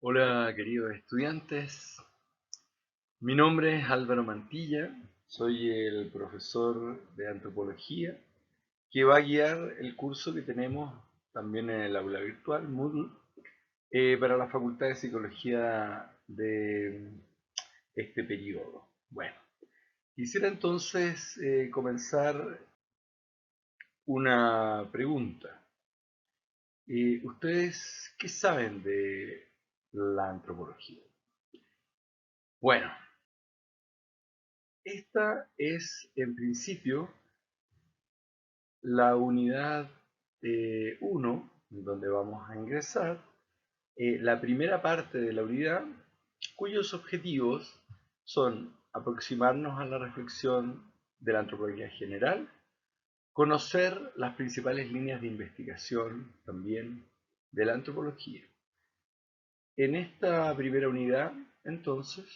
Hola queridos estudiantes, mi nombre es Álvaro Mantilla, soy el profesor de antropología que va a guiar el curso que tenemos también en el aula virtual Moodle para la Facultad de Psicología de este periodo. Bueno, quisiera entonces comenzar una pregunta. ¿Ustedes qué saben de la antropología? Bueno, esta es, en principio, la unidad 1, donde vamos a ingresar, la primera parte de la unidad, cuyos objetivos son aproximarnos a la reflexión de la antropología general, conocer las principales líneas de investigación también de la antropología. En esta primera unidad, entonces,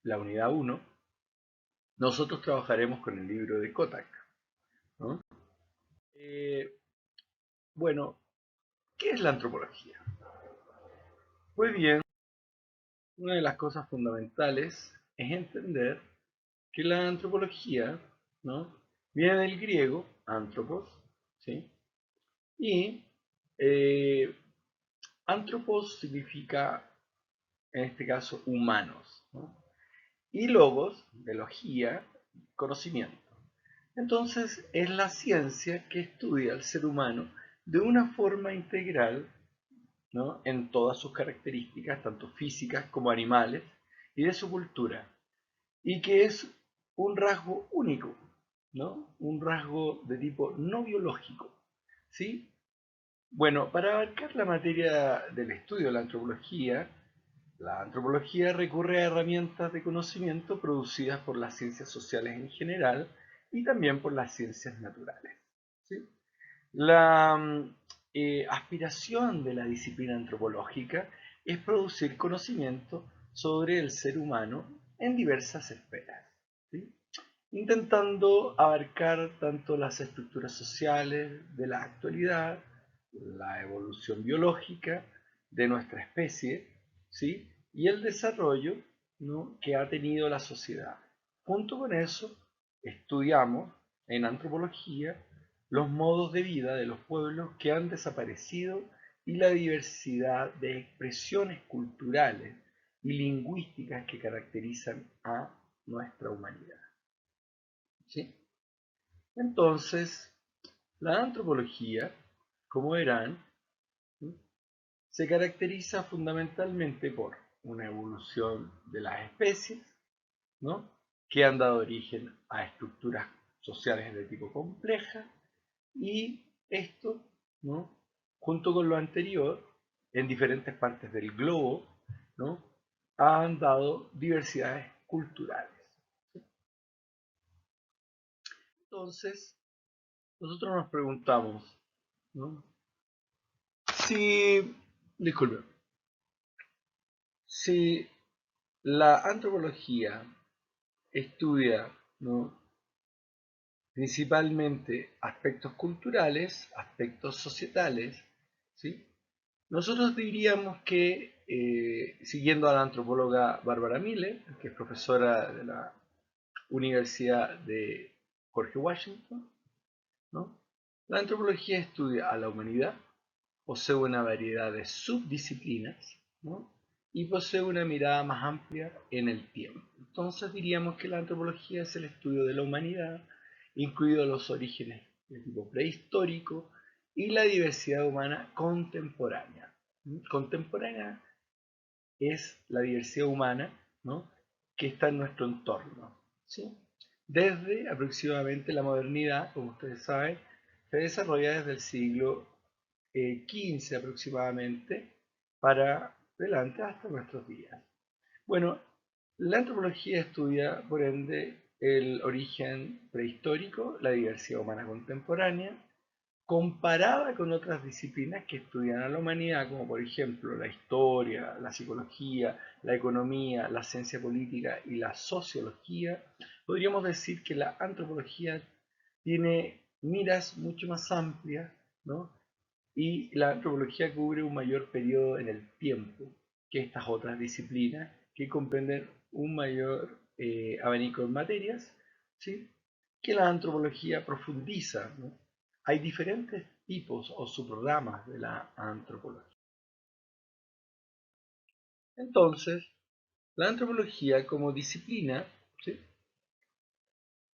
la unidad 1, nosotros trabajaremos con el libro de Kotak, ¿no? Eh, bueno, ¿qué es la antropología? Pues bien, una de las cosas fundamentales es entender que la antropología, ¿no?, viene del griego antropos, ¿sí? Y eh, antropos significa, en este caso, humanos, ¿no? Y logos, de logía, conocimiento. Entonces, es la ciencia que estudia al ser humano de una forma integral, ¿no?, en todas sus características, tanto físicas como animales, y de su cultura, y que es un rasgo único, ¿no?, un rasgo de tipo no biológico, ¿sí? Bueno, para abarcar la materia del estudio de la antropología recurre a herramientas de conocimiento producidas por las ciencias sociales en general y también por las ciencias naturales, ¿sí? La aspiración de la disciplina antropológica es producir conocimiento sobre el ser humano en diversas esferas, ¿sí?, intentando abarcar tanto las estructuras sociales de la actualidad, la evolución biológica de nuestra especie, ¿sí?, y el desarrollo, ¿no?, que ha tenido la sociedad. Junto con eso, estudiamos en antropología los modos de vida de los pueblos que han desaparecido y la diversidad de expresiones culturales y lingüísticas que caracterizan a nuestra humanidad, ¿sí? Entonces, la antropología, como verán, ¿sí?, se caracteriza fundamentalmente por una evolución de las especies, ¿no?, que han dado origen a estructuras sociales de tipo compleja, y esto, ¿no?, junto con lo anterior, en diferentes partes del globo, ¿no?, han dado diversidades culturales. Entonces, nosotros nos preguntamos, ¿no?, si, disculpe, si la antropología estudia, ¿no?, principalmente aspectos culturales, aspectos societales, ¿sí?, nosotros diríamos que, siguiendo a la antropóloga Bárbara Miller, que es profesora de la Universidad de George Washington, ¿no?, la antropología estudia a la humanidad, posee una variedad de subdisciplinas, ¿no?, y posee una mirada más amplia en el tiempo. Entonces diríamos que la antropología es el estudio de la humanidad, incluidos los orígenes de tipo prehistórico y la diversidad humana contemporánea. Contemporánea es la diversidad humana, ¿no?, que está en nuestro entorno, ¿sí? Desde aproximadamente la modernidad, como ustedes saben, se desarrolla desde el siglo XV aproximadamente para adelante hasta nuestros días. Bueno, la antropología estudia, por ende, el origen prehistórico, la diversidad humana contemporánea, comparada con otras disciplinas que estudian a la humanidad, como por ejemplo la historia, la psicología, la economía, la ciencia política y la sociología. Podríamos decir que la antropología tiene miras mucho más amplias, ¿no?, y la antropología cubre un mayor periodo en el tiempo que estas otras disciplinas que comprenden un mayor abanico de materias, ¿sí? Que la antropología profundiza, ¿no? Hay diferentes tipos o subramas de la antropología. Entonces, la antropología como disciplina, ¿sí?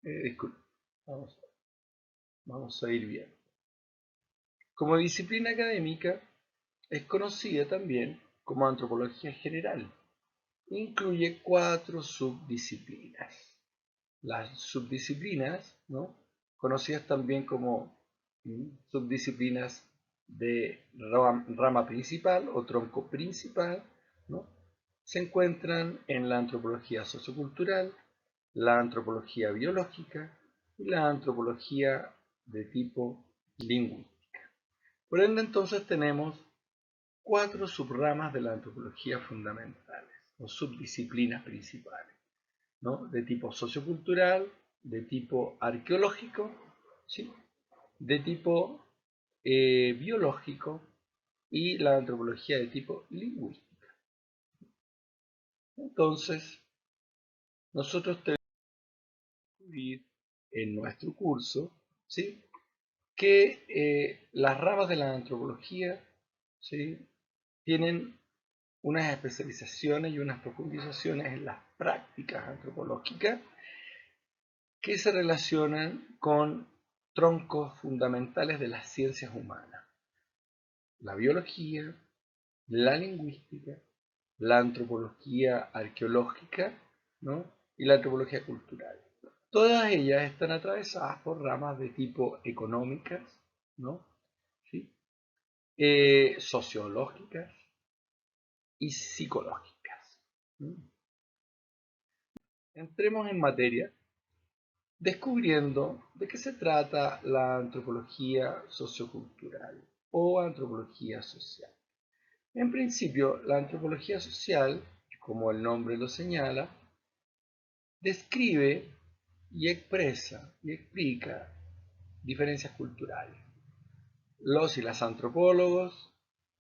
Disculpe, vamos, vamos a ir bien. Como disciplina académica es conocida también como antropología general. Incluye 4 subdisciplinas. Las subdisciplinas, ¿no? Conocidas también como subdisciplinas de rama principal o tronco principal, ¿no? Se encuentran en la antropología sociocultural, la antropología biológica y la antropología de tipo lingüístico. Por ende, entonces tenemos 4 subramas de la antropología fundamentales o subdisciplinas principales, ¿no? De tipo sociocultural, de tipo arqueológico, ¿sí? De tipo biológico y la antropología de tipo lingüística. Entonces, nosotros tenemos que incluir en nuestro curso, ¿sí? Que las ramas de la antropología, ¿sí? Tienen unas especializaciones y unas profundizaciones en las prácticas antropológicas que se relacionan con troncos fundamentales de las ciencias humanas: la biología, la lingüística, la antropología arqueológica, ¿no? Y la antropología cultural. Todas ellas están atravesadas por ramas de tipo económicas, ¿no? ¿Sí? Sociológicas y psicológicas. Entremos en materia descubriendo de qué se trata la antropología sociocultural o antropología social. En principio, la antropología social, como el nombre lo señala, describe y expresa y explica diferencias culturales. Los y las antropólogos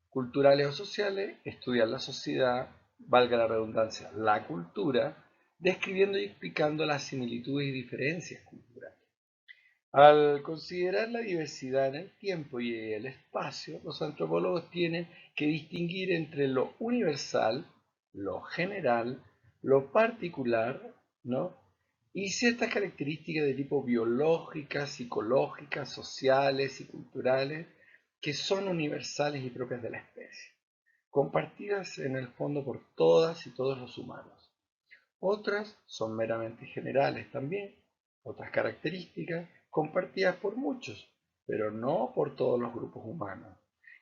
culturales o sociales estudian la sociedad, valga la redundancia, la cultura, describiendo y explicando las similitudes y diferencias culturales. Al considerar la diversidad en el tiempo y el espacio, los antropólogos tienen que distinguir entre lo universal, lo general, lo particular, ¿no? Y ciertas características de tipo biológicas, psicológicas, sociales y culturales que son universales y propias de la especie, compartidas en el fondo por todas y todos los humanos. Otras son meramente generales también, otras características compartidas por muchos, pero no por todos los grupos humanos.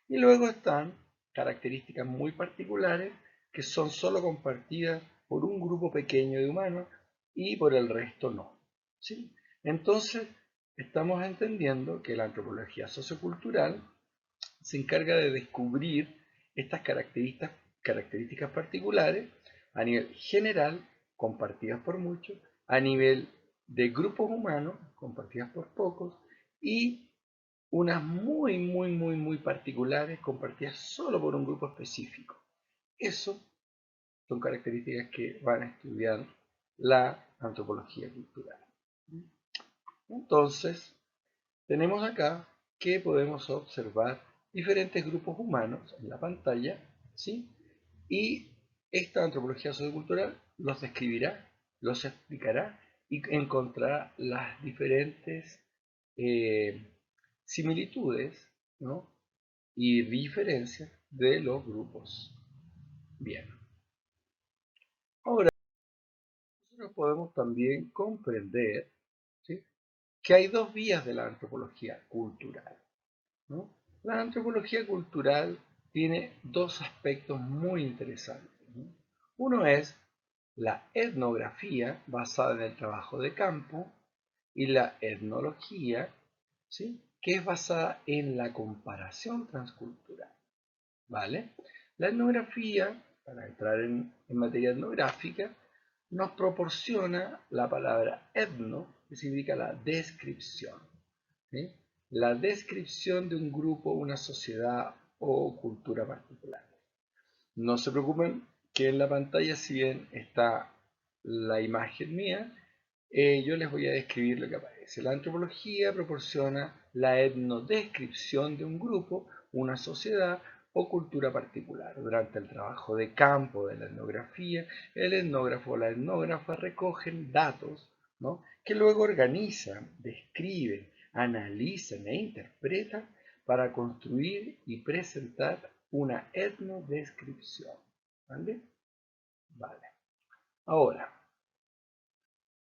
Y luego están características muy particulares que son solo compartidas por un grupo pequeño de humanos y por el resto no. ¿Sí? Entonces, estamos entendiendo que la antropología sociocultural se encarga de descubrir estas características particulares a nivel general, compartidas por muchos, a nivel de grupos humanos, compartidas por pocos, y unas muy particulares, compartidas solo por un grupo específico. Eso son características que van a estudiar la antropología cultural. Entonces, tenemos acá que podemos observar diferentes grupos humanos en la pantalla, ¿sí? Y esta antropología sociocultural los describirá, los explicará y encontrará las diferentes eh, similitudes, ¿no? Y diferencias de los grupos. Bien, ahora nosotros podemos también comprender, ¿sí? Que hay dos vías de la antropología cultural, ¿no? La antropología cultural tiene dos aspectos muy interesantes, ¿no? Uno es la etnografía basada en el trabajo de campo y la etnología, ¿sí? Que es basada en la comparación transcultural, ¿vale? La etnografía, para entrar en materia etnográfica, nos proporciona la palabra etno, que significa la descripción, ¿sí? la descripción de un grupo, una sociedad o cultura particular. No se preocupen que en la pantalla, si bien está la imagen mía, yo les voy a describir lo que aparece. La antropología proporciona la etnodescripción de un grupo, una sociedad o cultura particular. Durante el trabajo de campo de la etnografía, el etnógrafo o la etnógrafa recogen datos, ¿no?, que luego organizan, describen, analizan e interpretan para construir y presentar una etnodescripción. ¿Vale? Vale. Ahora,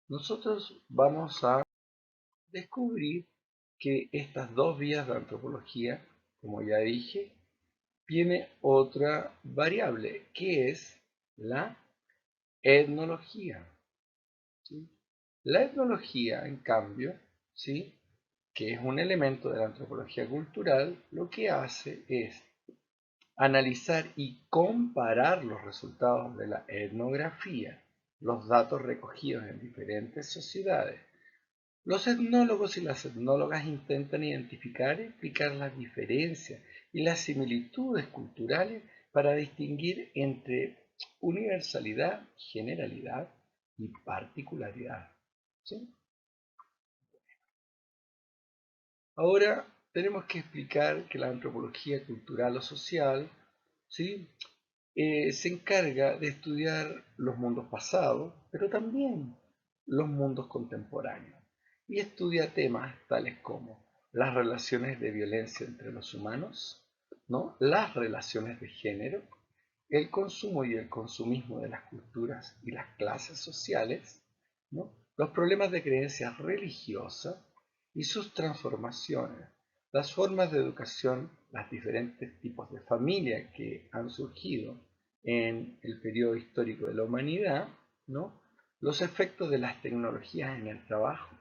nosotros vamos a descubrir que estas dos vías de antropología, como ya dije, tiene otra variable, que es la etnología. ¿Sí? La etnología, en cambio, ¿sí?, que es un elemento de la antropología cultural, lo que hace es analizar y comparar los resultados de la etnografía, los datos recogidos en diferentes sociedades. Los etnólogos y las etnólogas intentan identificar y explicar las diferencias y las similitudes culturales para distinguir entre universalidad, generalidad y particularidad. ¿Sí? Ahora tenemos que explicar que la antropología cultural o social, ¿sí?, se encarga de estudiar los mundos pasados, pero también los mundos contemporáneos, y estudia temas tales como las relaciones de violencia entre los humanos, ¿no?, las relaciones de género, el consumo y el consumismo de las culturas y las clases sociales, ¿no?, los problemas de creencias religiosas y sus transformaciones, las formas de educación, los diferentes tipos de familia que han surgido en el periodo histórico de la humanidad, ¿no?, los efectos de las tecnologías en el trabajo,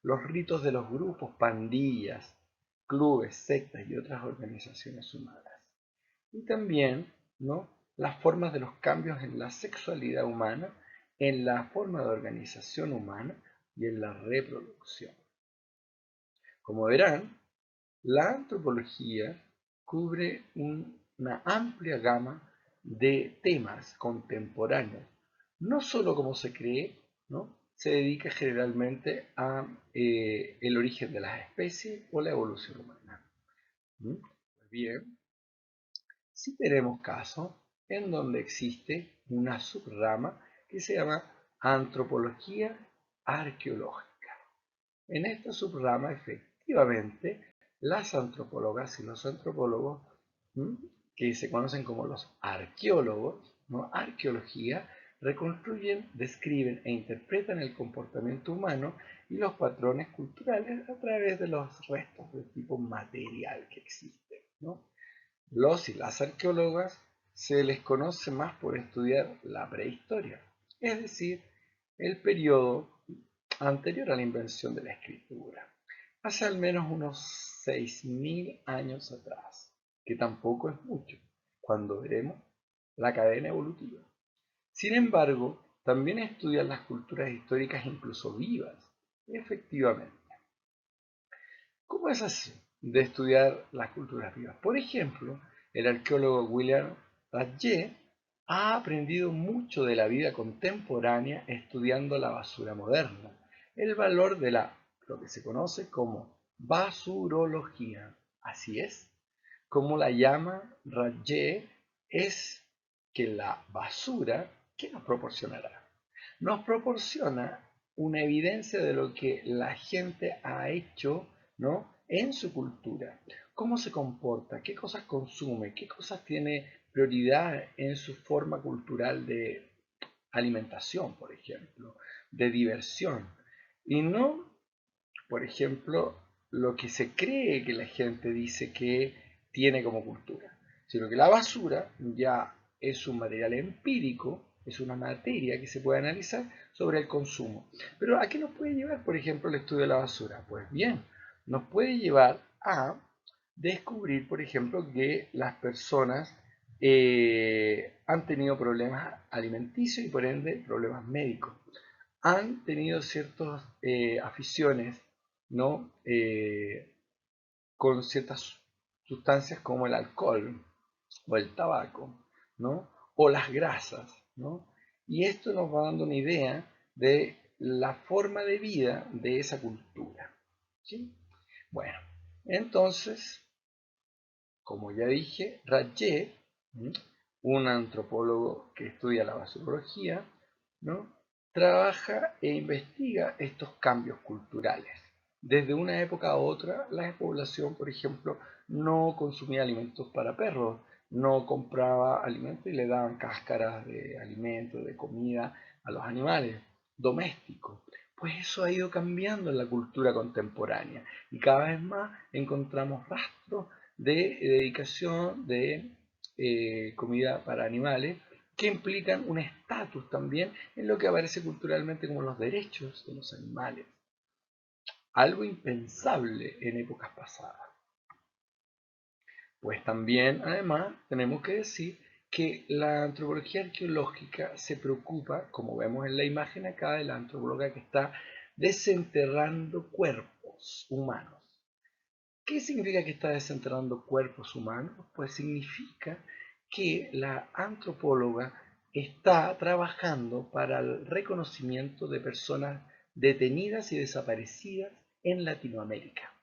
los ritos de los grupos, pandillas, clubes, sectas y otras organizaciones humanas. Y también, ¿no?, las formas de los cambios en la sexualidad humana, en la forma de organización humana y en la reproducción. Como verán, la antropología cubre una amplia gama de temas contemporáneos, no solo como se cree, ¿no?, se dedica generalmente a el origen de las especies o la evolución humana. ¿Mm? Pues bien, sí tenemos casos en donde existe una subrama que se llama antropología arqueológica. En esta subrama, efectivamente, las antropólogas y los antropólogos, ¿m?, que se conocen como los arqueólogos, ¿no?, arqueología, reconstruyen, describen e interpretan el comportamiento humano y los patrones culturales a través de los restos de tipo material que existen, ¿no? Los y las arqueólogas se les conoce más por estudiar la prehistoria, es decir, el periodo anterior a la invención de la escritura, hace al menos unos 6.000 años atrás, que tampoco es mucho, cuando veremos la cadena evolutiva. Sin embargo, también estudian las culturas históricas incluso vivas, efectivamente. ¿Cómo es así de estudiar las culturas vivas? Por ejemplo, el arqueólogo William Radje ha aprendido mucho de la vida contemporánea estudiando la basura moderna, el valor de lo que se conoce como basurología. Así es, como la llama Radje, es que la basura, ¿qué nos proporcionará? Nos proporciona una evidencia de lo que la gente ha hecho, ¿no?, en su cultura, cómo se comporta, qué cosas consume, qué cosas tiene prioridad en su forma cultural de alimentación, por ejemplo, de diversión, y no, por ejemplo, lo que se cree que la gente dice que tiene como cultura, sino que la basura ya es un material empírico, es una materia que se puede analizar sobre el consumo. Pero ¿a qué nos puede llevar, por ejemplo, el estudio de la basura? Pues bien, nos puede llevar a descubrir, por ejemplo, que las personas han tenido problemas alimenticios y por ende problemas médicos. Han tenido ciertas aficiones, ¿no?, con ciertas sustancias como el alcohol o el tabaco, ¿no? O las grasas, ¿no? Y esto nos va dando una idea de la forma de vida de esa cultura, ¿sí? Bueno, entonces, como ya dije, Radje, un antropólogo que estudia la basurología, ¿no? Trabaja e investiga estos cambios culturales. Desde una época a otra, la población, por ejemplo, no consumía alimentos para perros, no compraba alimentos y le daban cáscaras de alimentos, de comida a los animales domésticos. Pues eso ha ido cambiando en la cultura contemporánea y cada vez más encontramos rastros de dedicación de comida para animales que implican un estatus también en lo que aparece culturalmente como los derechos de los animales. Algo impensable en épocas pasadas. Pues también, además, tenemos que decir que la antropología arqueológica se preocupa, como vemos en la imagen acá, de la antropóloga que está desenterrando cuerpos humanos. ¿Qué significa que está desenterrando cuerpos humanos? Pues significa que la antropóloga está trabajando para el reconocimiento de personas detenidas y desaparecidas en Latinoamérica.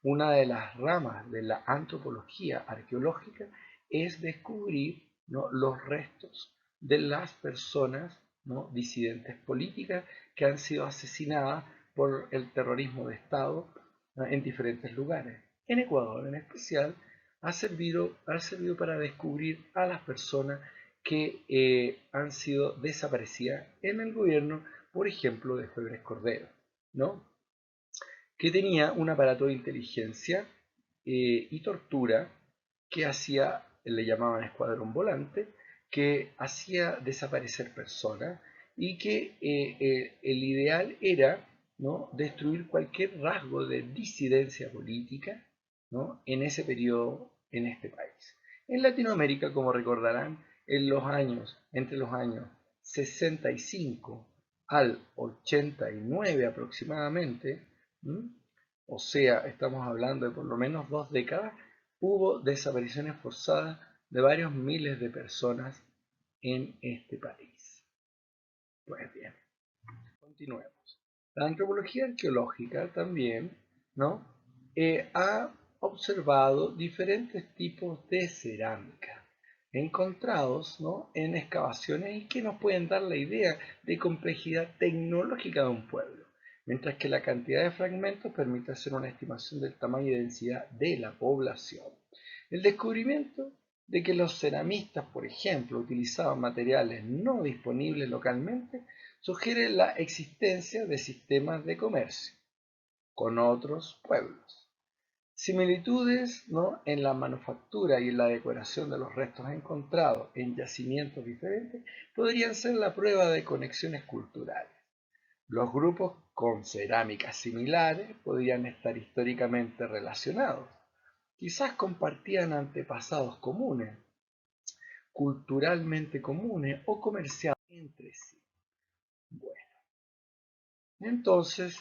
Una de las ramas de la antropología arqueológica es descubrir, ¿no?, los restos de las personas, ¿no?, disidentes políticas que han sido asesinadas por el terrorismo de Estado, ¿no?, en diferentes lugares. En Ecuador, en especial, ha servido para descubrir a las personas que han sido desaparecidas en el gobierno, por ejemplo, de Febres Cordero, ¿no?, que tenía un aparato de inteligencia y tortura que hacía, le llamaban escuadrón volante, que hacía desaparecer personas y que el ideal era, ¿no?, destruir cualquier rasgo de disidencia política, ¿no?, en ese periodo en este país. En Latinoamérica, como recordarán, entre los años 65 al 89 aproximadamente, o sea, estamos hablando de por lo menos 2 décadas, hubo desapariciones forzadas de varios miles de personas en este país. Pues bien, continuemos. La antropología arqueológica también, ¿no?, ha observado diferentes tipos de cerámica encontrados, ¿no?, en excavaciones y que nos pueden dar la idea de complejidad tecnológica de un pueblo, mientras que la cantidad de fragmentos permite hacer una estimación del tamaño y densidad de la población. El descubrimiento de que los ceramistas, por ejemplo, utilizaban materiales no disponibles localmente, sugiere la existencia de sistemas de comercio con otros pueblos. Similitudes, ¿no?, en la manufactura y en la decoración de los restos encontrados en yacimientos diferentes podrían ser la prueba de conexiones culturales. Los grupos con cerámicas similares podrían estar históricamente relacionados. Quizás compartían antepasados comunes, culturalmente comunes o comerciaban entre sí. Bueno, entonces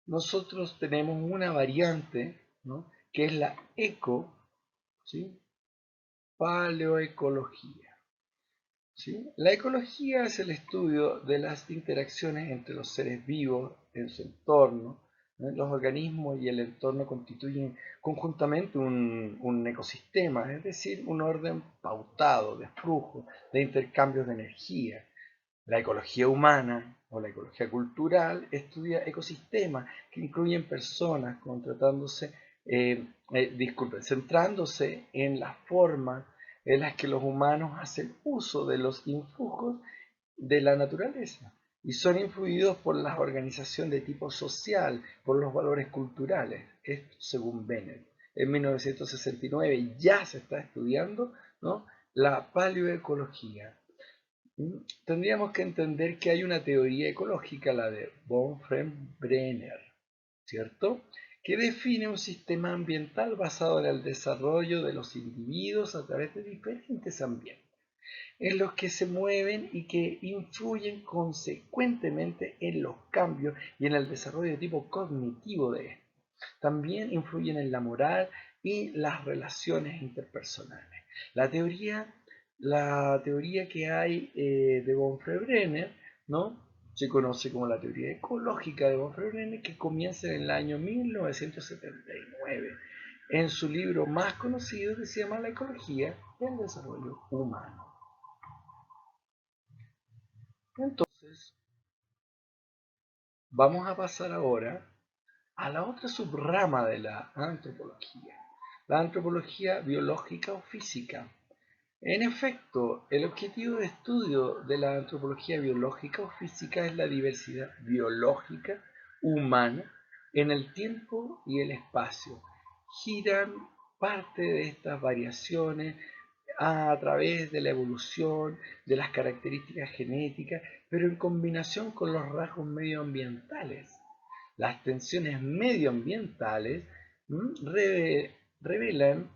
nosotros tenemos una variante, ¿no?, que es la ¿sí?, paleoecología. ¿Sí? La ecología es el estudio de las interacciones entre los seres vivos en su entorno, ¿no? Los organismos y el entorno constituyen conjuntamente un ecosistema, es decir, un orden pautado de flujo, de intercambios de energía. La ecología humana o la ecología cultural estudia ecosistemas que incluyen personas, centrándose en la forma en las que los humanos hacen uso de los influjos de la naturaleza y son influidos por la organización de tipo social, por los valores culturales. Esto según Bennett. En 1969 ya se está estudiando, ¿no?, la paleoecología. Tendríamos que entender que hay una teoría ecológica, la de Bronfenbrenner, ¿cierto?, que define un sistema ambiental basado en el desarrollo de los individuos a través de diferentes ambientes, en los que se mueven y que influyen consecuentemente en los cambios y en el desarrollo de tipo cognitivo de estos. También influyen en la moral y las relaciones interpersonales. La teoría, la teoría que hay de von Frebrenner, ¿no? Se conoce como la teoría ecológica de von Frebrenner, que comienza en el año 1979, en su libro más conocido que se llama La ecología del desarrollo humano. Entonces, vamos a pasar ahora a la otra subrama de la antropología biológica o física. En efecto, el objetivo de estudio de la antropología biológica o física es la diversidad biológica humana en el tiempo y el espacio. Giran parte de estas variaciones a través de la evolución, de las características genéticas, pero en combinación con los rasgos medioambientales. Las tensiones medioambientales revelan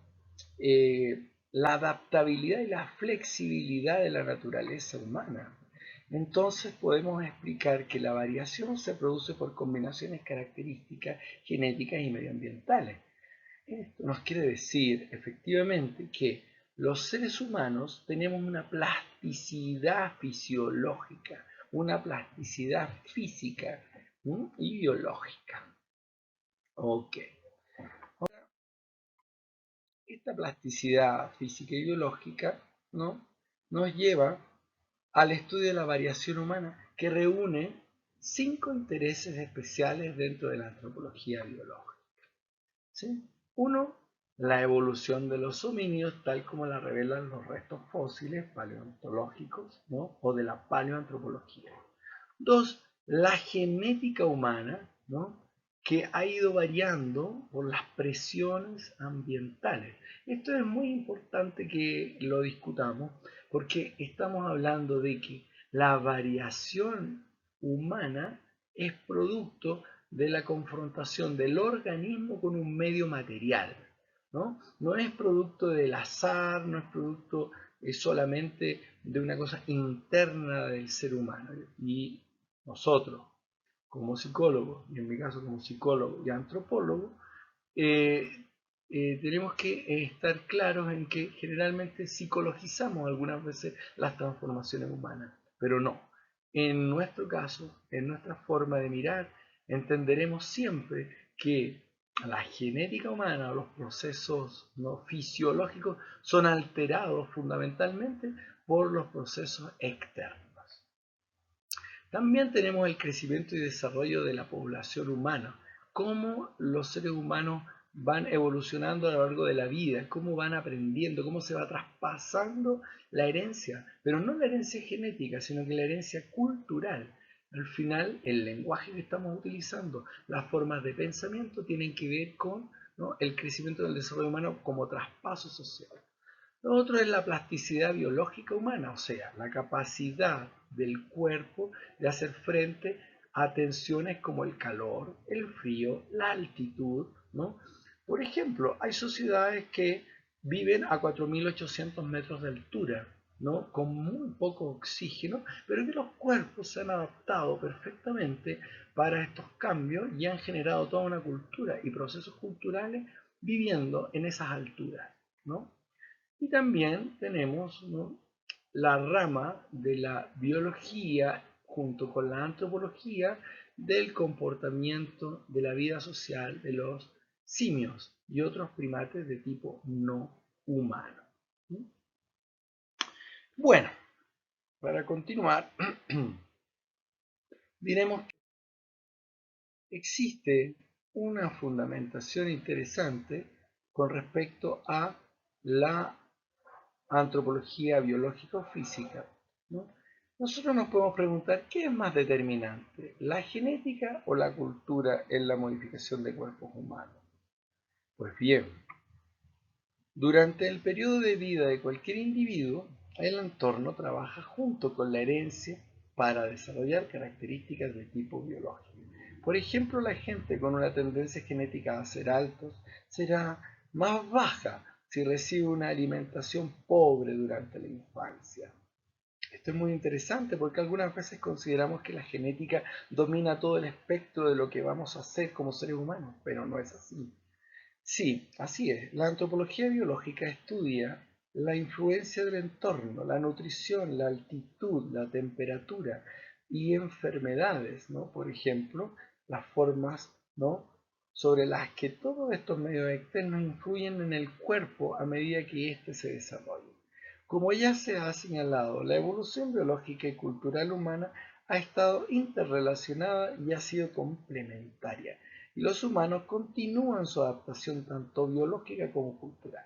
la adaptabilidad y la flexibilidad de la naturaleza humana. Entonces podemos explicar que la variación se produce por combinaciones características genéticas y medioambientales. Esto nos quiere decir efectivamente que los seres humanos tenemos una plasticidad fisiológica, una plasticidad física y biológica. Ok. Esta plasticidad física y biológica, ¿no?, nos lleva al estudio de la variación humana, que reúne 5 intereses especiales dentro de la antropología biológica. ¿Sí? Uno, la evolución de los homínidos tal como la revelan los restos fósiles paleontológicos, ¿no?, o de la paleoantropología. Dos, la genética humana, ¿no?, que ha ido variando por las presiones ambientales. Esto es muy importante que lo discutamos porque estamos hablando de que la variación humana es producto de la confrontación del organismo con un medio material, ¿no? No es producto del azar, no es producto solamente de una cosa interna del ser humano. Y nosotros, como psicólogos, y en mi caso como psicólogo y antropólogo, eh, tenemos que estar claros en que generalmente psicologizamos algunas veces las transformaciones humanas, pero no. En nuestro caso, en nuestra forma de mirar, entenderemos siempre que la genética humana o los procesos no fisiológicos son alterados fundamentalmente por los procesos externos. También tenemos el crecimiento y desarrollo de la población humana, cómo los seres humanos van evolucionando a lo largo de la vida, cómo van aprendiendo, cómo se va traspasando la herencia, pero no la herencia genética, sino que la herencia cultural. Al final, el lenguaje que estamos utilizando, las formas de pensamiento tienen que ver con, ¿no?, el crecimiento del desarrollo humano como traspaso social. Lo otro es la plasticidad biológica humana, o sea, la capacidad del cuerpo de hacer frente a tensiones como el calor, el frío, la altitud, ¿no? Por ejemplo, hay sociedades que viven a 4.800 metros de altura, ¿no?, con muy poco oxígeno, pero que los cuerpos se han adaptado perfectamente para estos cambios y han generado toda una cultura y procesos culturales viviendo en esas alturas, ¿no? Y también tenemos, ¿no?, la rama de la biología junto con la antropología del comportamiento de la vida social de los simios y otros primates de tipo no humano. Bueno, para continuar, diremos que existe una fundamentación interesante con respecto a la antropología biológica o física, ¿no? Nosotros nos podemos preguntar, ¿qué es más determinante, la genética o la cultura en la modificación de cuerpos humanos? Pues bien, durante el periodo de vida de cualquier individuo, el entorno trabaja junto con la herencia para desarrollar características de tipo biológico. Por ejemplo, la gente con una tendencia genética a ser altos será más baja si recibe una alimentación pobre durante la infancia. Esto es muy interesante porque algunas veces consideramos que la genética domina todo el espectro de lo que vamos a hacer como seres humanos, pero no es así. Sí, así es. La antropología biológica estudia la influencia del entorno, la nutrición, la altitud, la temperatura y enfermedades, ¿no? Por ejemplo, las formas, ¿no? sobre las que todos estos medios externos influyen en el cuerpo a medida que éste se desarrolla. Como ya se ha señalado, la evolución biológica y cultural humana ha estado interrelacionada y ha sido complementaria, y los humanos continúan su adaptación tanto biológica como cultural.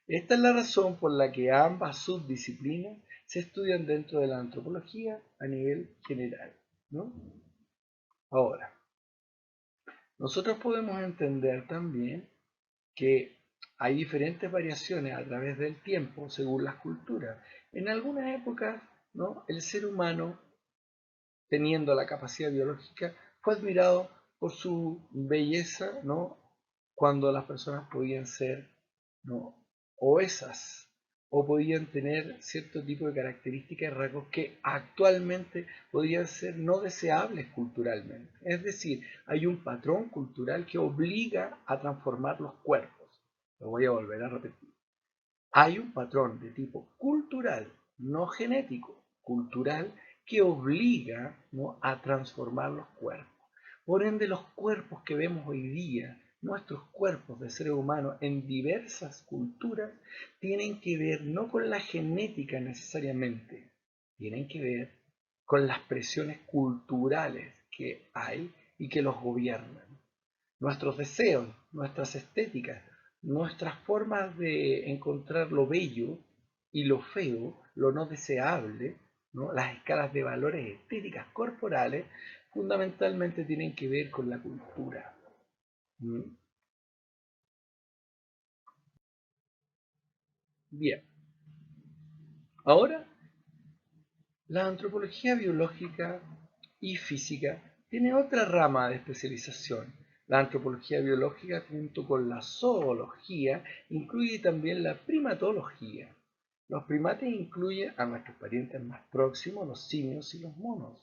Esta es la razón por la que ambas subdisciplinas se estudian dentro de la antropología a nivel general, ¿no? Ahora, nosotros podemos entender también que hay diferentes variaciones a través del tiempo según las culturas. En algunas épocas, ¿no? el ser humano, teniendo la capacidad biológica, fue admirado por su belleza, ¿no? cuando las personas podían ser, ¿no? obesas o podían tener cierto tipo de características y rasgos que actualmente podrían ser no deseables culturalmente. Es decir, hay un patrón cultural que obliga a transformar los cuerpos. Lo voy a volver a repetir. Hay un patrón de tipo cultural, no genético, cultural, que obliga, ¿no? a transformar los cuerpos. Por ende, los cuerpos que vemos hoy día, nuestros cuerpos de seres humanos en diversas culturas, tienen que ver no con la genética necesariamente, tienen que ver con las presiones culturales que hay y que los gobiernan. Nuestros deseos, nuestras estéticas, nuestras formas de encontrar lo bello y lo feo, lo no deseable, ¿no? Las escalas de valores estéticas corporales, fundamentalmente tienen que ver con la cultura. ¿Mm? Bien, ahora la antropología biológica y física tiene otra rama de especialización. La antropología biológica, junto con la zoología, incluye también la primatología. Los primates incluyen a nuestros parientes más próximos, los simios y los monos.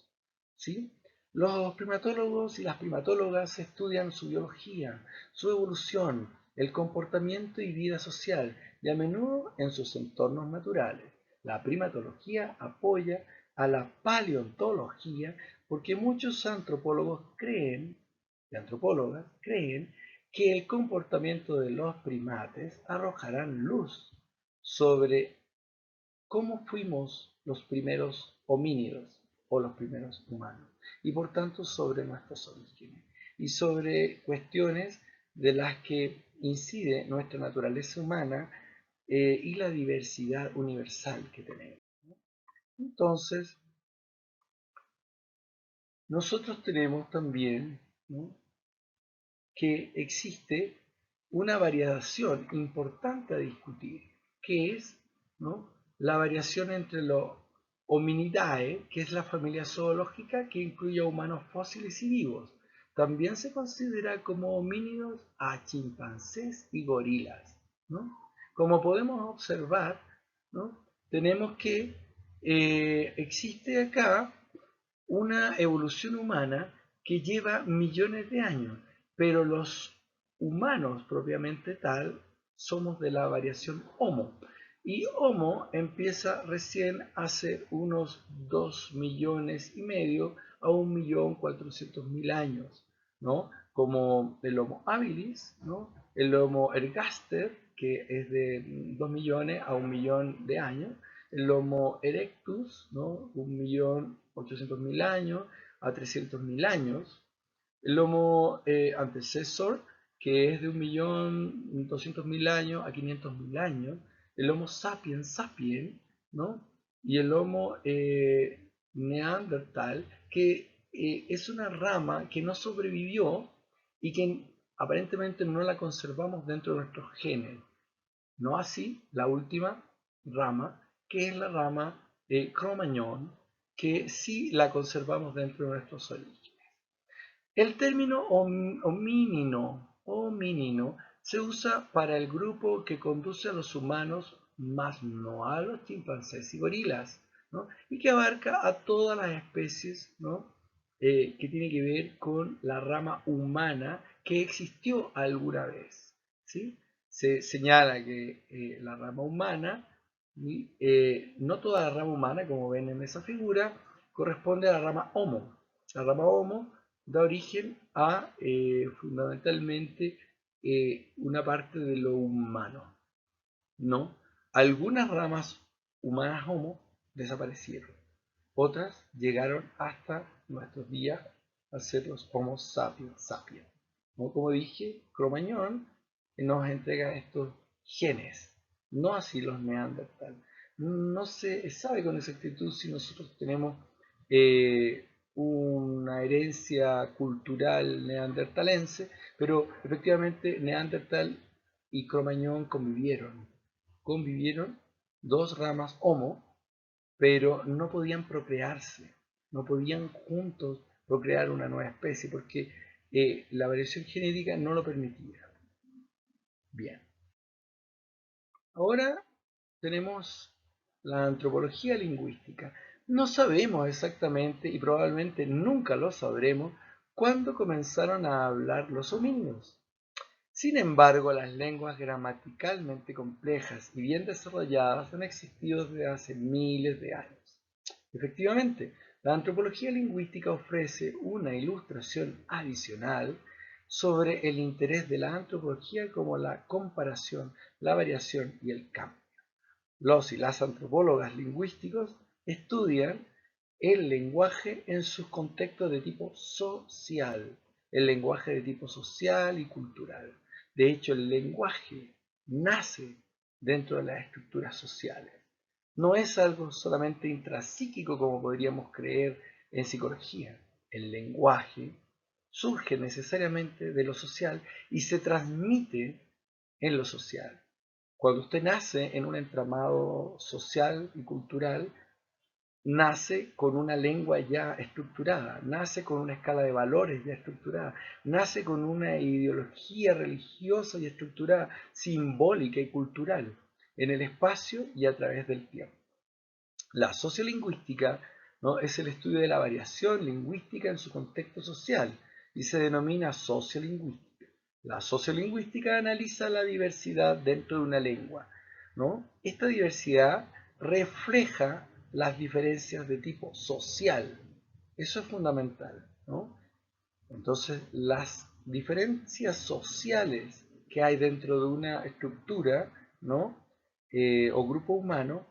¿Sí? Los primatólogos y las primatólogas estudian su biología, su evolución, el comportamiento y vida social, y a menudo en sus entornos naturales. La primatología apoya a la paleontología porque muchos antropólogos creen, y antropólogas creen, que el comportamiento de los primates arrojarán luz sobre cómo fuimos los primeros homínidos o los primeros humanos, y por tanto sobre nuestros orígenes y sobre cuestiones de las que incide nuestra naturaleza humana y la diversidad universal que tenemos. Entonces, nosotros tenemos también, ¿no? que existe una variación importante a discutir, que es, ¿no? la variación entre los Hominidae, que es la familia zoológica que incluye a humanos fósiles y vivos. También se considera como homínidos a chimpancés y gorilas, ¿no? Como podemos observar, ¿no? tenemos que existe acá una evolución humana que lleva millones de años, pero los humanos propiamente tal somos de la variación Homo. Y Homo empieza recién hace unos 2,5 millones a 1,400,000 años, ¿no? Como el Homo habilis, ¿no? El Homo ergaster, que es de 2 millones a 1 millón de años, el Homo erectus, ¿no? 1,800,000 años a 300,000 años, el Homo antecesor, que es de 1,200,000 años a 500,000 años, el Homo sapiens sapiens, ¿no? y el Homo neandertal, que es una rama que no sobrevivió y que aparentemente no la conservamos dentro de nuestros genes. No así la última rama, que es la rama Cro-Magnon, que sí la conservamos dentro de nuestros orígenes. El término homínino se usa para el grupo que conduce a los humanos, más no a los chimpancés y gorilas, ¿no? Y que abarca a todas las especies, ¿no? Que tiene que ver con la rama humana que existió alguna vez, ¿sí? Se señala que la rama humana, no toda la rama humana, como ven en esa figura, corresponde a la rama Homo. La rama Homo da origen a fundamentalmente una parte de lo humano, ¿no? Algunas ramas humanas Homo desaparecieron, otras llegaron hasta nuestros días a ser los Homo sapiens sapiens, ¿no? Como dije, Cromañón nos entrega estos genes, no así los Neandertal. No se sabe con exactitud si nosotros tenemos una herencia cultural neandertalense, pero efectivamente Neandertal y Cromañón convivieron dos ramas Homo, pero no podían procrearse, no podían juntos procrear una nueva especie porque la variación genética no lo permitía. Bien, ahora tenemos la antropología lingüística. No sabemos exactamente, y probablemente nunca lo sabremos, cuándo comenzaron a hablar los homínidos. Sin embargo, las lenguas gramaticalmente complejas y bien desarrolladas han existido desde hace miles de años. Efectivamente, la antropología lingüística ofrece una ilustración adicional sobre el interés de la antropología como la comparación, la variación y el cambio. Los y las antropólogas lingüísticos estudian el lenguaje en sus contextos de tipo social, el lenguaje de tipo social y cultural. De hecho, el lenguaje nace dentro de las estructuras sociales. No es algo solamente intrapsíquico como podríamos creer en psicología. El lenguaje surge necesariamente de lo social y se transmite en lo social. Cuando usted nace en un entramado social y cultural, nace con una lengua ya estructurada, nace con una escala de valores ya estructurada, nace con una ideología religiosa y estructurada, simbólica y cultural, en el espacio y a través del tiempo. La sociolingüística, ¿no?, es el estudio de la variación lingüística en su contexto social y se denomina sociolingüística. La sociolingüística analiza la diversidad dentro de una lengua, ¿no? Esta diversidad refleja las diferencias de tipo social. Eso es fundamental, ¿no? Entonces, las diferencias sociales que hay dentro de una estructura, ¿no? O grupo humano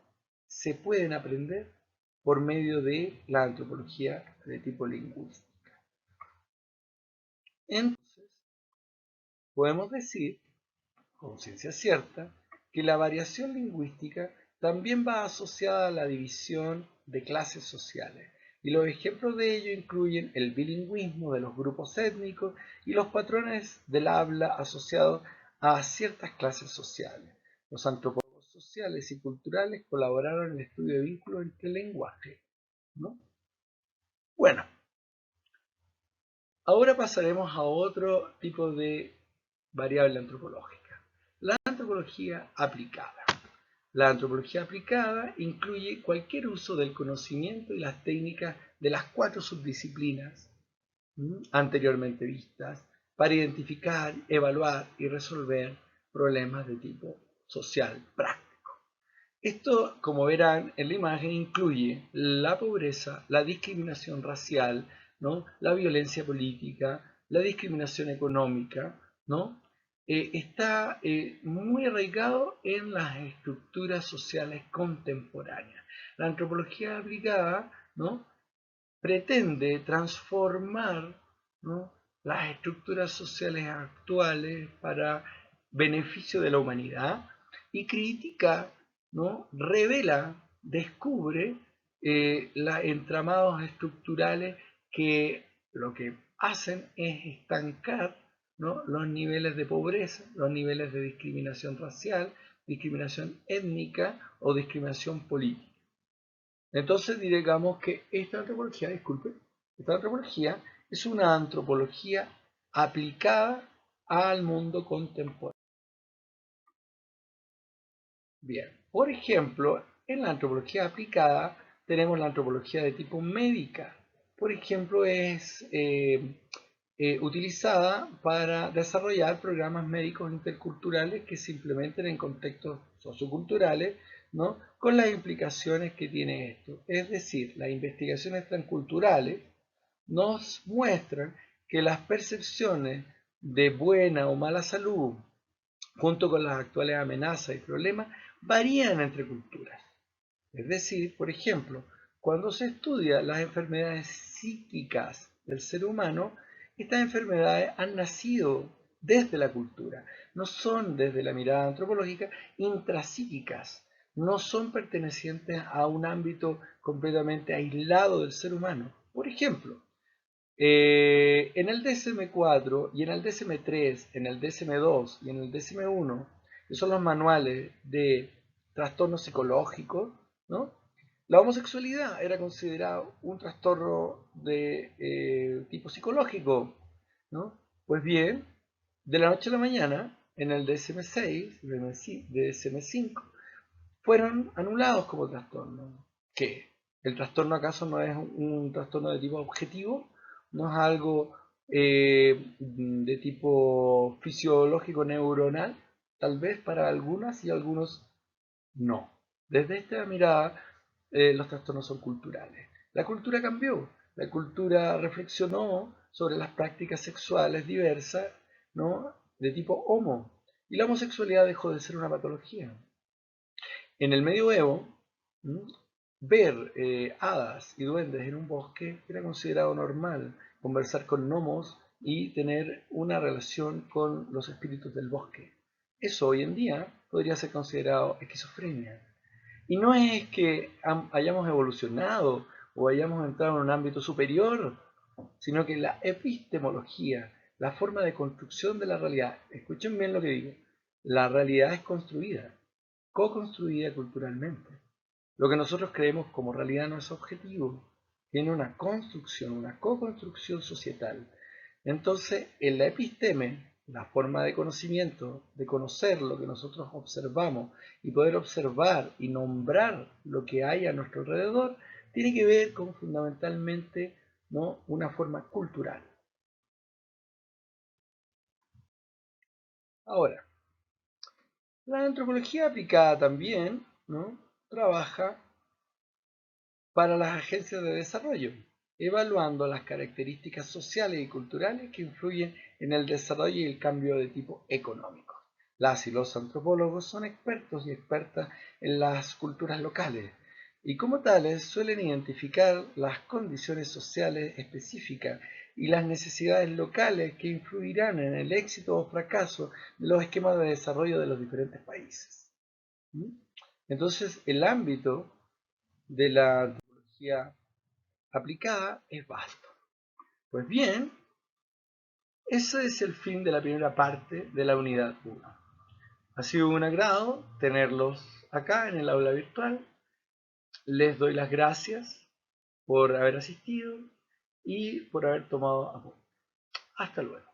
se pueden aprender por medio de la antropología de tipo lingüístico. Entonces, podemos decir, con ciencia cierta, que la variación lingüística también va asociada a la división de clases sociales. Y los ejemplos de ello incluyen el bilingüismo de los grupos étnicos y los patrones del habla asociados a ciertas clases sociales. Los antropólogos sociales y culturales colaboraron en el estudio de vínculos entre el lenguaje, ¿no? Bueno, ahora pasaremos a otro tipo de variable antropológica, la antropología aplicada. La antropología aplicada incluye cualquier uso del conocimiento y las técnicas de las cuatro subdisciplinas anteriormente vistas para identificar, evaluar y resolver problemas de tipo social práctico. Esto, como verán en la imagen, incluye la pobreza, la discriminación racial, ¿no?, la violencia política, la discriminación económica, ¿no? Está muy arraigado en las estructuras sociales contemporáneas. La antropología aplicada, ¿no?, pretende transformar, ¿no?, las estructuras sociales actuales para beneficio de la humanidad y critica, ¿no?, revela, descubre los entramados estructurales que lo que hacen es estancar, ¿no?, los niveles de pobreza, los niveles de discriminación racial, discriminación étnica o discriminación política. Entonces digamos que esta antropología, esta antropología es una antropología aplicada al mundo contemporáneo. Bien, por ejemplo, en la antropología aplicada tenemos la antropología de tipo médica. Por ejemplo, es utilizada para desarrollar programas médicos interculturales que se implementen en contextos socioculturales, ¿no? Con las implicaciones que tiene esto. Es decir, las investigaciones transculturales nos muestran que las percepciones de buena o mala salud, junto con las actuales amenazas y problemas, varían entre culturas. Es decir, por ejemplo, cuando se estudia las enfermedades psíquicas del ser humano, estas enfermedades han nacido desde la cultura, no son desde la mirada antropológica intrapsíquicas, no son pertenecientes a un ámbito completamente aislado del ser humano. Por ejemplo, en el DSM-4 y en el DSM-3, en el DSM-2 y en el DSM-1, que son los manuales de trastornos psicológicos, ¿no? La homosexualidad era considerado un trastorno de tipo psicológico, ¿no? Pues bien, de la noche a la mañana, en el DSM-6, DSM-5, fueron anulados como trastorno. ¿Qué? ¿El trastorno acaso no es un trastorno de tipo objetivo? ¿No es algo de tipo fisiológico neuronal? Tal vez para algunas y algunos no. Desde esta mirada, los trastornos son culturales. La cultura cambió. La cultura reflexionó sobre las prácticas sexuales diversas, ¿no? De tipo homo. Y la homosexualidad dejó de ser una patología. En el medioevo, ver hadas y duendes en un bosque era considerado normal, conversar con gnomos y tener una relación con los espíritus del bosque. Eso hoy en día podría ser considerado esquizofrenia. Y no es que hayamos evolucionado o hayamos entrado en un ámbito superior, sino que la epistemología, la forma de construcción de la realidad, escuchen bien lo que digo, la realidad es construida, co-construida culturalmente. Lo que nosotros creemos como realidad no es objetivo, tiene una construcción, una co-construcción societal. Entonces, en la episteme, la forma de conocimiento, de conocer lo que nosotros observamos y poder observar y nombrar lo que hay a nuestro alrededor, tiene que ver con fundamentalmente, ¿no?, una forma cultural. Ahora, la antropología aplicada también, ¿no?, trabaja para las agencias de desarrollo, evaluando las características sociales y culturales que influyen en el desarrollo y el cambio de tipo económico. Las y los antropólogos son expertos y expertas en las culturas locales y como tales suelen identificar las condiciones sociales específicas y las necesidades locales que influirán en el éxito o fracaso de los esquemas de desarrollo de los diferentes países. Entonces, el ámbito de la antropología aplicada es vasto. Pues bien, ese es el fin de la primera parte de la unidad 1. Ha sido un agrado tenerlos acá en el aula virtual. Les doy las gracias por haber asistido y por haber tomado apuntes. Hasta luego.